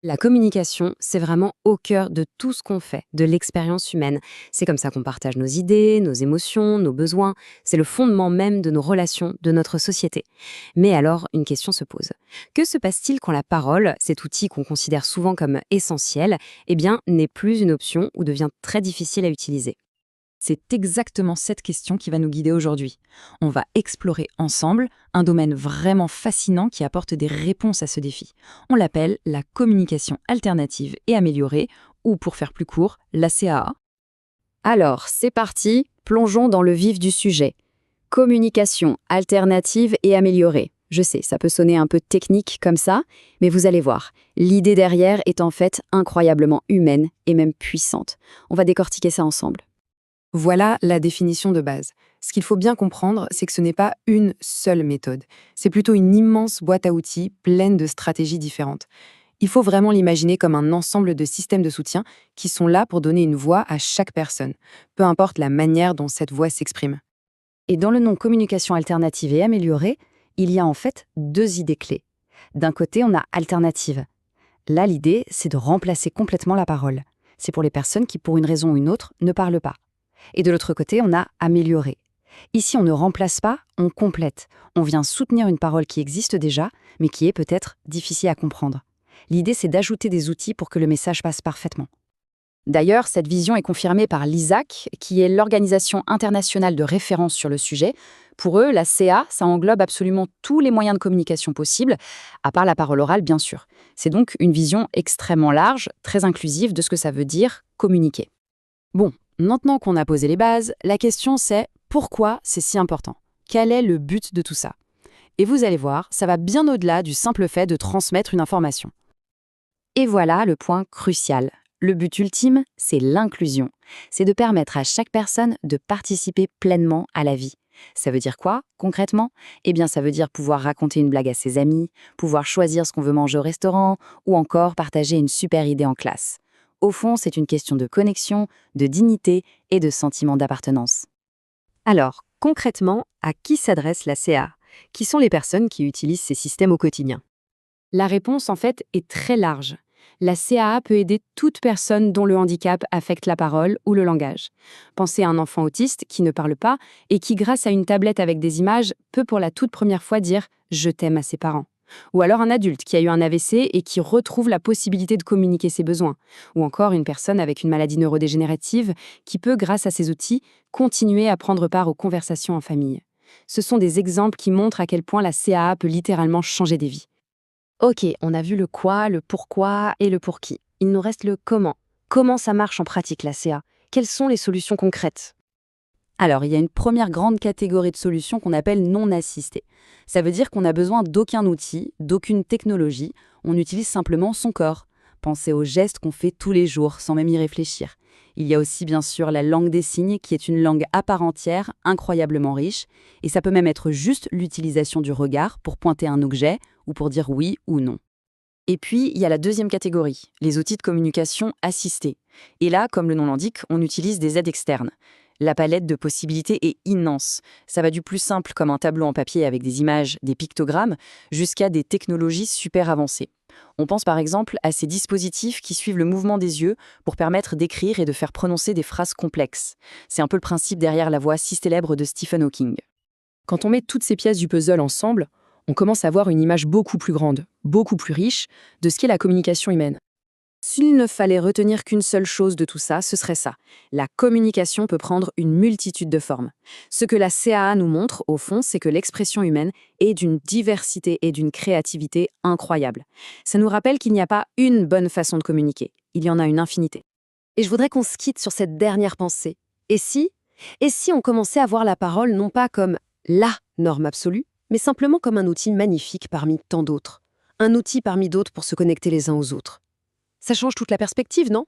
La communication, c'est vraiment au cœur de tout ce qu'on fait, de l'expérience humaine. C'est comme ça qu'on partage nos idées, nos émotions, nos besoins. C'est le fondement même de nos relations, de notre société. Mais alors, une question se pose. Que se passe-t-il quand la parole, cet outil qu'on considère souvent comme essentiel, eh bien, n'est plus une option ou devient très difficile à utiliser? C'est exactement cette question qui va nous guider aujourd'hui. On va explorer ensemble un domaine vraiment fascinant qui apporte des réponses à ce défi. On l'appelle la communication alternative et améliorée, ou pour faire plus court, la CAA. Alors, c'est parti, plongeons dans le vif du sujet. Communication alternative et améliorée. Je sais, ça peut sonner un peu technique comme ça, mais vous allez voir, l'idée derrière est en fait incroyablement humaine et même puissante. On va décortiquer ça ensemble. Voilà la définition de base. Ce qu'il faut bien comprendre, c'est que ce n'est pas une seule méthode. C'est plutôt une immense boîte à outils pleine de stratégies différentes. Il faut vraiment l'imaginer comme un ensemble de systèmes de soutien qui sont là pour donner une voix à chaque personne, peu importe la manière dont cette voix s'exprime. Et dans le nom communication alternative et améliorée, il y a en fait deux idées clés. D'un côté, on a alternative. Là, l'idée, c'est de remplacer complètement la parole. C'est pour les personnes qui, pour une raison ou une autre, ne parlent pas. Et de l'autre côté, on a amélioré. Ici, on ne remplace pas, on complète. On vient soutenir une parole qui existe déjà, mais qui est peut-être difficile à comprendre. L'idée, c'est d'ajouter des outils pour que le message passe parfaitement. D'ailleurs, cette vision est confirmée par l'ISAC, qui est l'organisation internationale de référence sur le sujet. Pour eux, la CA, ça englobe absolument tous les moyens de communication possibles, à part la parole orale, bien sûr. C'est donc une vision extrêmement large, très inclusive de ce que ça veut dire communiquer. Bon, maintenant qu'on a posé les bases, la question c'est pourquoi c'est si important? Quel est le but de tout ça? Et vous allez voir, ça va bien au-delà du simple fait de transmettre une information. Et voilà le point crucial. Le but ultime, c'est l'inclusion. C'est de permettre à chaque personne de participer pleinement à la vie. Ça veut dire quoi, concrètement? Eh bien, ça veut dire pouvoir raconter une blague à ses amis, pouvoir choisir ce qu'on veut manger au restaurant, ou encore partager une super idée en classe. Au fond, c'est une question de connexion, de dignité et de sentiment d'appartenance. Alors, concrètement, à qui s'adresse la CA? Qui sont les personnes qui utilisent ces systèmes au quotidien? La réponse, en fait, est très large. La CAA peut aider toute personne dont le handicap affecte la parole ou le langage. Pensez à un enfant autiste qui ne parle pas et qui, grâce à une tablette avec des images, peut pour la toute première fois dire « je t'aime » à ses parents. Ou alors un adulte qui a eu un AVC et qui retrouve la possibilité de communiquer ses besoins. Ou encore une personne avec une maladie neurodégénérative qui peut, grâce à ces outils, continuer à prendre part aux conversations en famille. Ce sont des exemples qui montrent à quel point la CAA peut littéralement changer des vies. Ok, on a vu le quoi, le pourquoi et le pour qui. Il nous reste le comment. Comment ça marche en pratique la CA? Quelles sont les solutions concrètes? Alors, il y a une première grande catégorie de solutions qu'on appelle non assistées. Ça veut dire qu'on n'a besoin d'aucun outil, d'aucune technologie, on utilise simplement son corps. Pensez aux gestes qu'on fait tous les jours, sans même y réfléchir. Il y a aussi bien sûr la langue des signes, qui est une langue à part entière, incroyablement riche, et ça peut même être juste l'utilisation du regard pour pointer un objet ou pour dire oui ou non. Et puis, il y a la deuxième catégorie, les outils de communication assistés. Et là, comme le nom l'indique, on utilise des aides externes. La palette de possibilités est immense. Ça va du plus simple comme un tableau en papier avec des images, des pictogrammes, jusqu'à des technologies super avancées. On pense par exemple à ces dispositifs qui suivent le mouvement des yeux pour permettre d'écrire et de faire prononcer des phrases complexes. C'est un peu le principe derrière la voix si célèbre de Stephen Hawking. Quand on met toutes ces pièces du puzzle ensemble, on commence à voir une image beaucoup plus grande, beaucoup plus riche, de ce qu'est la communication humaine. S'il ne fallait retenir qu'une seule chose de tout ça, ce serait ça. La communication peut prendre une multitude de formes. Ce que la CAA nous montre, au fond, c'est que l'expression humaine est d'une diversité et d'une créativité incroyable. Ça nous rappelle qu'il n'y a pas une bonne façon de communiquer, il y en a une infinité. Et je voudrais qu'on se quitte sur cette dernière pensée. Et si Et si on commençait à voir la parole non pas comme LA norme absolue, mais simplement comme un outil magnifique parmi tant d'autres. Un outil parmi d'autres pour se connecter les uns aux autres. Ça change toute la perspective, non?